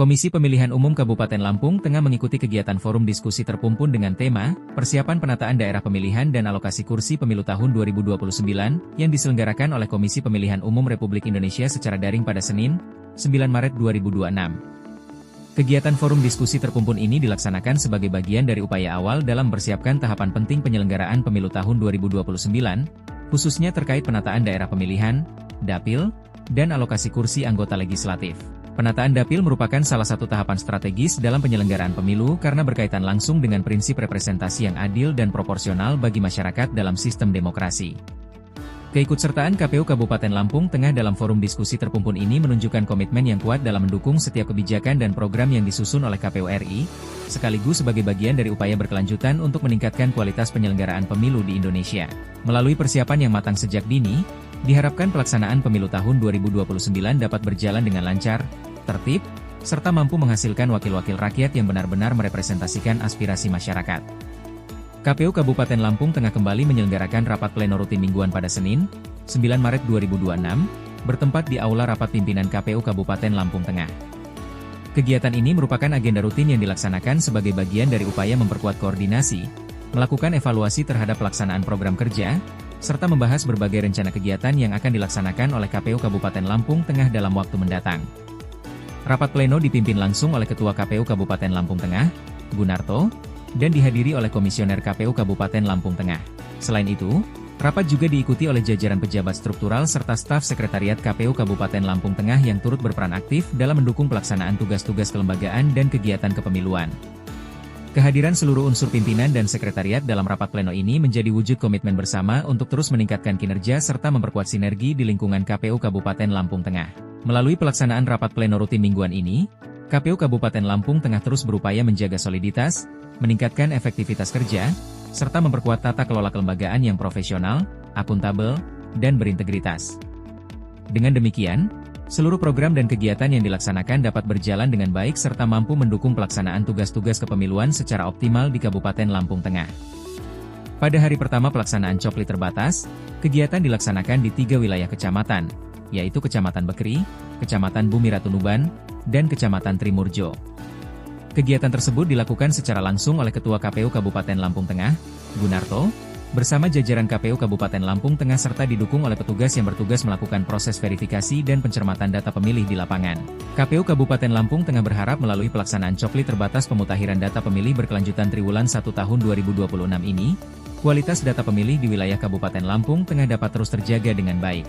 Komisi Pemilihan Umum Kabupaten Lampung Tengah mengikuti kegiatan forum diskusi terpumpun dengan tema Persiapan Penataan Daerah Pemilihan dan Alokasi Kursi Pemilu Tahun 2029 yang diselenggarakan oleh Komisi Pemilihan Umum Republik Indonesia secara daring pada Senin, 9 Maret 2026. Kegiatan forum diskusi terpumpun ini dilaksanakan sebagai bagian dari upaya awal dalam mempersiapkan tahapan penting penyelenggaraan pemilu tahun 2029, khususnya terkait penataan daerah pemilihan, dapil, dan alokasi kursi anggota legislatif. Penataan dapil merupakan salah satu tahapan strategis dalam penyelenggaraan pemilu karena berkaitan langsung dengan prinsip representasi yang adil dan proporsional bagi masyarakat dalam sistem demokrasi. Keikutsertaan KPU Kabupaten Lampung Tengah dalam forum diskusi terpumpun ini menunjukkan komitmen yang kuat dalam mendukung setiap kebijakan dan program yang disusun oleh KPU RI, sekaligus sebagai bagian dari upaya berkelanjutan untuk meningkatkan kualitas penyelenggaraan pemilu di Indonesia. Melalui persiapan yang matang sejak dini, diharapkan pelaksanaan pemilu tahun 2029 dapat berjalan dengan lancar, tertib, serta mampu menghasilkan wakil-wakil rakyat yang benar-benar merepresentasikan aspirasi masyarakat. KPU Kabupaten Lampung Tengah kembali menyelenggarakan rapat pleno rutin mingguan pada Senin, 9 Maret 2026, bertempat di Aula Rapat Pimpinan KPU Kabupaten Lampung Tengah. Kegiatan ini merupakan agenda rutin yang dilaksanakan sebagai bagian dari upaya memperkuat koordinasi, melakukan evaluasi terhadap pelaksanaan program kerja, serta membahas berbagai rencana kegiatan yang akan dilaksanakan oleh KPU Kabupaten Lampung Tengah dalam waktu mendatang. Rapat pleno dipimpin langsung oleh Ketua KPU Kabupaten Lampung Tengah, Gunarto, dan dihadiri oleh Komisioner KPU Kabupaten Lampung Tengah. Selain itu, rapat juga diikuti oleh jajaran pejabat struktural serta staf sekretariat KPU Kabupaten Lampung Tengah yang turut berperan aktif dalam mendukung pelaksanaan tugas-tugas kelembagaan dan kegiatan kepemiluan. Kehadiran seluruh unsur pimpinan dan sekretariat dalam rapat pleno ini menjadi wujud komitmen bersama untuk terus meningkatkan kinerja serta memperkuat sinergi di lingkungan KPU Kabupaten Lampung Tengah. Melalui pelaksanaan rapat pleno rutin mingguan ini, KPU Kabupaten Lampung Tengah terus berupaya menjaga soliditas, meningkatkan efektivitas kerja, serta memperkuat tata kelola kelembagaan yang profesional, akuntabel, dan berintegritas. Dengan demikian, seluruh program dan kegiatan yang dilaksanakan dapat berjalan dengan baik serta mampu mendukung pelaksanaan tugas-tugas kepemiluan secara optimal di Kabupaten Lampung Tengah. Pada hari pertama pelaksanaan copli terbatas, kegiatan dilaksanakan di 3 wilayah kecamatan, yaitu Kecamatan Bekri, Kecamatan Bumi Ratunuban, dan Kecamatan Trimurjo. Kegiatan tersebut dilakukan secara langsung oleh Ketua KPU Kabupaten Lampung Tengah, Gunarto, bersama jajaran KPU Kabupaten Lampung Tengah serta didukung oleh petugas yang bertugas melakukan proses verifikasi dan pencermatan data pemilih di lapangan. KPU Kabupaten Lampung Tengah berharap melalui pelaksanaan copli terbatas pemutakhiran data pemilih berkelanjutan triwulan 1 tahun 2026 ini, kualitas data pemilih di wilayah Kabupaten Lampung Tengah dapat terus terjaga dengan baik.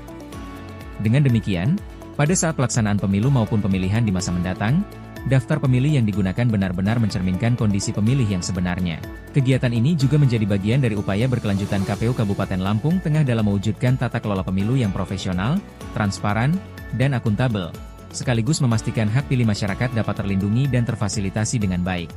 Dengan demikian, pada saat pelaksanaan pemilu maupun pemilihan di masa mendatang, daftar pemilih yang digunakan benar-benar mencerminkan kondisi pemilih yang sebenarnya. Kegiatan ini juga menjadi bagian dari upaya berkelanjutan KPU Kabupaten Lampung Tengah dalam mewujudkan tata kelola pemilu yang profesional, transparan, dan akuntabel, sekaligus memastikan hak pilih masyarakat dapat terlindungi dan terfasilitasi dengan baik.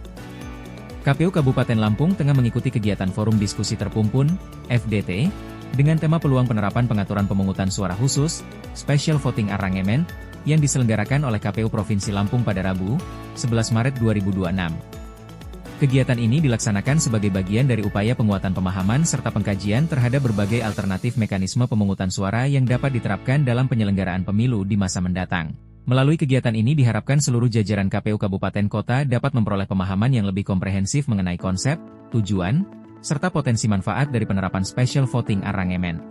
KPU Kabupaten Lampung Tengah mengikuti kegiatan Forum Diskusi Terpumpun, FDT, dengan tema peluang penerapan pengaturan pemungutan suara khusus, Special Voting Arrangement, yang diselenggarakan oleh KPU Provinsi Lampung pada Rabu, 11 Maret 2026. Kegiatan ini dilaksanakan sebagai bagian dari upaya penguatan pemahaman serta pengkajian terhadap berbagai alternatif mekanisme pemungutan suara yang dapat diterapkan dalam penyelenggaraan pemilu di masa mendatang. Melalui kegiatan ini diharapkan seluruh jajaran KPU Kabupaten Kota dapat memperoleh pemahaman yang lebih komprehensif mengenai konsep, tujuan, serta potensi manfaat dari penerapan Special Voting Arrangement.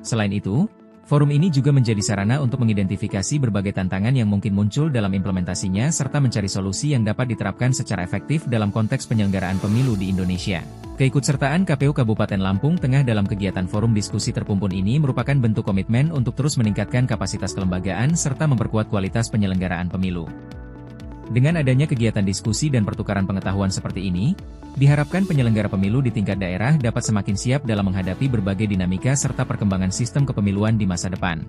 Selain itu, forum ini juga menjadi sarana untuk mengidentifikasi berbagai tantangan yang mungkin muncul dalam implementasinya serta mencari solusi yang dapat diterapkan secara efektif dalam konteks penyelenggaraan pemilu di Indonesia. Keikutsertaan KPU Kabupaten Lampung Tengah dalam kegiatan forum diskusi terpumpun ini merupakan bentuk komitmen untuk terus meningkatkan kapasitas kelembagaan serta memperkuat kualitas penyelenggaraan pemilu. Dengan adanya kegiatan diskusi dan pertukaran pengetahuan seperti ini, diharapkan penyelenggara pemilu di tingkat daerah dapat semakin siap dalam menghadapi berbagai dinamika serta perkembangan sistem kepemiluan di masa depan.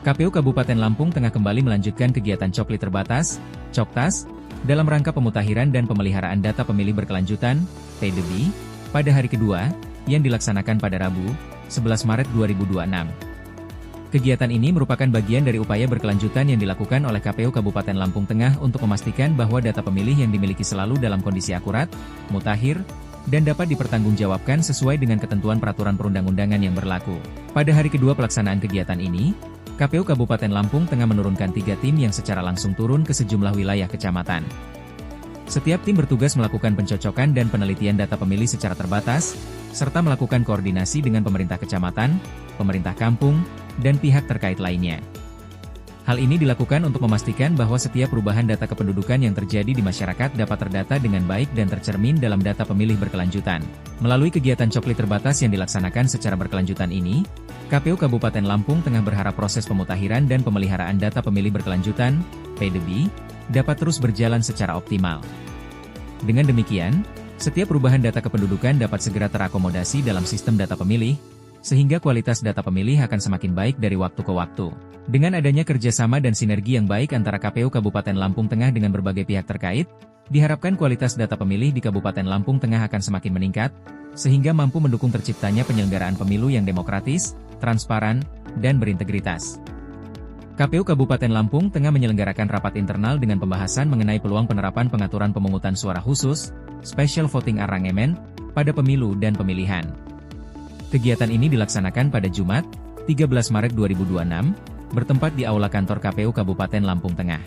KPU Kabupaten Lampung Tengah kembali melanjutkan kegiatan copli terbatas, Coptas, dalam rangka pemutakhiran dan pemeliharaan data pemilih berkelanjutan, PDB, pada hari kedua, yang dilaksanakan pada Rabu, 11 Maret 2026. Kegiatan ini merupakan bagian dari upaya berkelanjutan yang dilakukan oleh KPU Kabupaten Lampung Tengah untuk memastikan bahwa data pemilih yang dimiliki selalu dalam kondisi akurat, mutakhir, dan dapat dipertanggungjawabkan sesuai dengan ketentuan peraturan perundang-undangan yang berlaku. Pada hari kedua pelaksanaan kegiatan ini, KPU Kabupaten Lampung Tengah menurunkan 3 tim yang secara langsung turun ke sejumlah wilayah kecamatan. Setiap tim bertugas melakukan pencocokan dan penelitian data pemilih secara terbatas, serta melakukan koordinasi dengan pemerintah kecamatan, pemerintah kampung, dan pihak terkait lainnya. Hal ini dilakukan untuk memastikan bahwa setiap perubahan data kependudukan yang terjadi di masyarakat dapat terdata dengan baik dan tercermin dalam data pemilih berkelanjutan. Melalui kegiatan coklit terbatas yang dilaksanakan secara berkelanjutan ini, KPU Kabupaten Lampung Tengah berharap proses pemutahiran dan pemeliharaan data pemilih berkelanjutan, PDB, dapat terus berjalan secara optimal. Dengan demikian, setiap perubahan data kependudukan dapat segera terakomodasi dalam sistem data pemilih, sehingga kualitas data pemilih akan semakin baik dari waktu ke waktu. Dengan adanya kerjasama dan sinergi yang baik antara KPU Kabupaten Lampung Tengah dengan berbagai pihak terkait, diharapkan kualitas data pemilih di Kabupaten Lampung Tengah akan semakin meningkat, sehingga mampu mendukung terciptanya penyelenggaraan pemilu yang demokratis, transparan, dan berintegritas. KPU Kabupaten Lampung Tengah menyelenggarakan rapat internal dengan pembahasan mengenai peluang penerapan pengaturan pemungutan suara khusus, Special Voting Arrangement, pada pemilu dan pemilihan. Kegiatan ini dilaksanakan pada Jumat, 13 Maret 2026, bertempat di Aula Kantor KPU Kabupaten Lampung Tengah.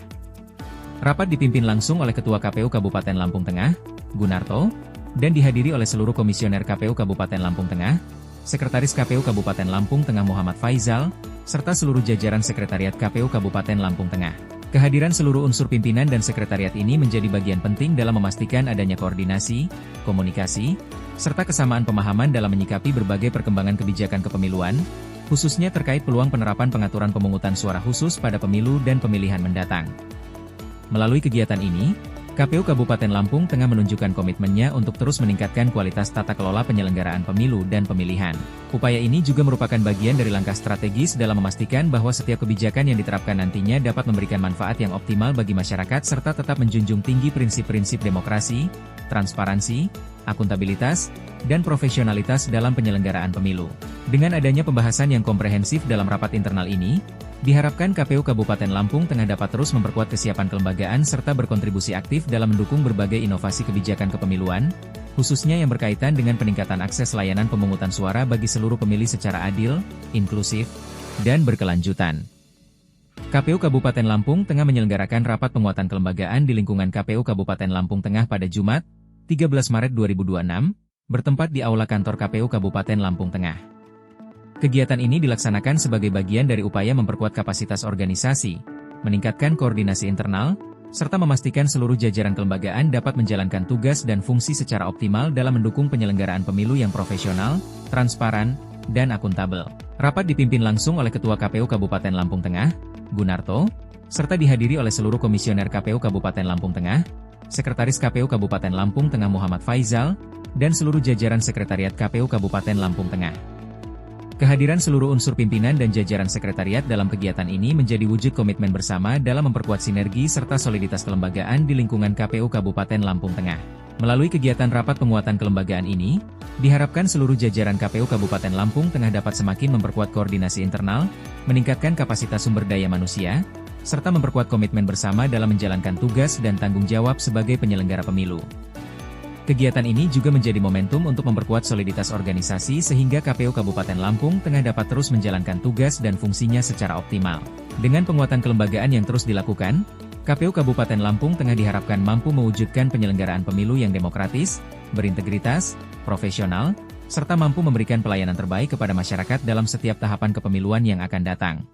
Rapat dipimpin langsung oleh Ketua KPU Kabupaten Lampung Tengah, Gunarto, dan dihadiri oleh seluruh komisioner KPU Kabupaten Lampung Tengah, Sekretaris KPU Kabupaten Lampung Tengah Muhammad Faizal, serta seluruh jajaran Sekretariat KPU Kabupaten Lampung Tengah. Kehadiran seluruh unsur pimpinan dan sekretariat ini menjadi bagian penting dalam memastikan adanya koordinasi, komunikasi, serta kesamaan pemahaman dalam menyikapi berbagai perkembangan kebijakan kepemiluan, khususnya terkait peluang penerapan pengaturan pemungutan suara khusus pada pemilu dan pemilihan mendatang. Melalui kegiatan ini, KPU Kabupaten Lampung Tengah menunjukkan komitmennya untuk terus meningkatkan kualitas tata kelola penyelenggaraan pemilu dan pemilihan. Upaya ini juga merupakan bagian dari langkah strategis dalam memastikan bahwa setiap kebijakan yang diterapkan nantinya dapat memberikan manfaat yang optimal bagi masyarakat serta tetap menjunjung tinggi prinsip-prinsip demokrasi, transparansi, akuntabilitas, dan profesionalitas dalam penyelenggaraan pemilu. Dengan adanya pembahasan yang komprehensif dalam rapat internal ini, diharapkan KPU Kabupaten Lampung Tengah dapat terus memperkuat kesiapan kelembagaan serta berkontribusi aktif dalam mendukung berbagai inovasi kebijakan kepemiluan, khususnya yang berkaitan dengan peningkatan akses layanan pemungutan suara bagi seluruh pemilih secara adil, inklusif, dan berkelanjutan. KPU Kabupaten Lampung Tengah menyelenggarakan rapat penguatan kelembagaan di lingkungan KPU Kabupaten Lampung Tengah pada Jumat, 13 Maret 2026, bertempat di Aula Kantor KPU Kabupaten Lampung Tengah. Kegiatan ini dilaksanakan sebagai bagian dari upaya memperkuat kapasitas organisasi, meningkatkan koordinasi internal, serta memastikan seluruh jajaran kelembagaan dapat menjalankan tugas dan fungsi secara optimal dalam mendukung penyelenggaraan pemilu yang profesional, transparan, dan akuntabel. Rapat dipimpin langsung oleh Ketua KPU Kabupaten Lampung Tengah, Gunarto, serta dihadiri oleh seluruh komisioner KPU Kabupaten Lampung Tengah, Sekretaris KPU Kabupaten Lampung Tengah Muhammad Faizal, dan seluruh jajaran Sekretariat KPU Kabupaten Lampung Tengah. Kehadiran seluruh unsur pimpinan dan jajaran sekretariat dalam kegiatan ini menjadi wujud komitmen bersama dalam memperkuat sinergi serta soliditas kelembagaan di lingkungan KPU Kabupaten Lampung Tengah. Melalui kegiatan rapat penguatan kelembagaan ini, diharapkan seluruh jajaran KPU Kabupaten Lampung Tengah dapat semakin memperkuat koordinasi internal, meningkatkan kapasitas sumber daya manusia, serta memperkuat komitmen bersama dalam menjalankan tugas dan tanggung jawab sebagai penyelenggara pemilu. Kegiatan ini juga menjadi momentum untuk memperkuat soliditas organisasi sehingga KPU Kabupaten Lampung Tengah dapat terus menjalankan tugas dan fungsinya secara optimal. Dengan penguatan kelembagaan yang terus dilakukan, KPU Kabupaten Lampung Tengah diharapkan mampu mewujudkan penyelenggaraan pemilu yang demokratis, berintegritas, profesional, serta mampu memberikan pelayanan terbaik kepada masyarakat dalam setiap tahapan kepemiluan yang akan datang.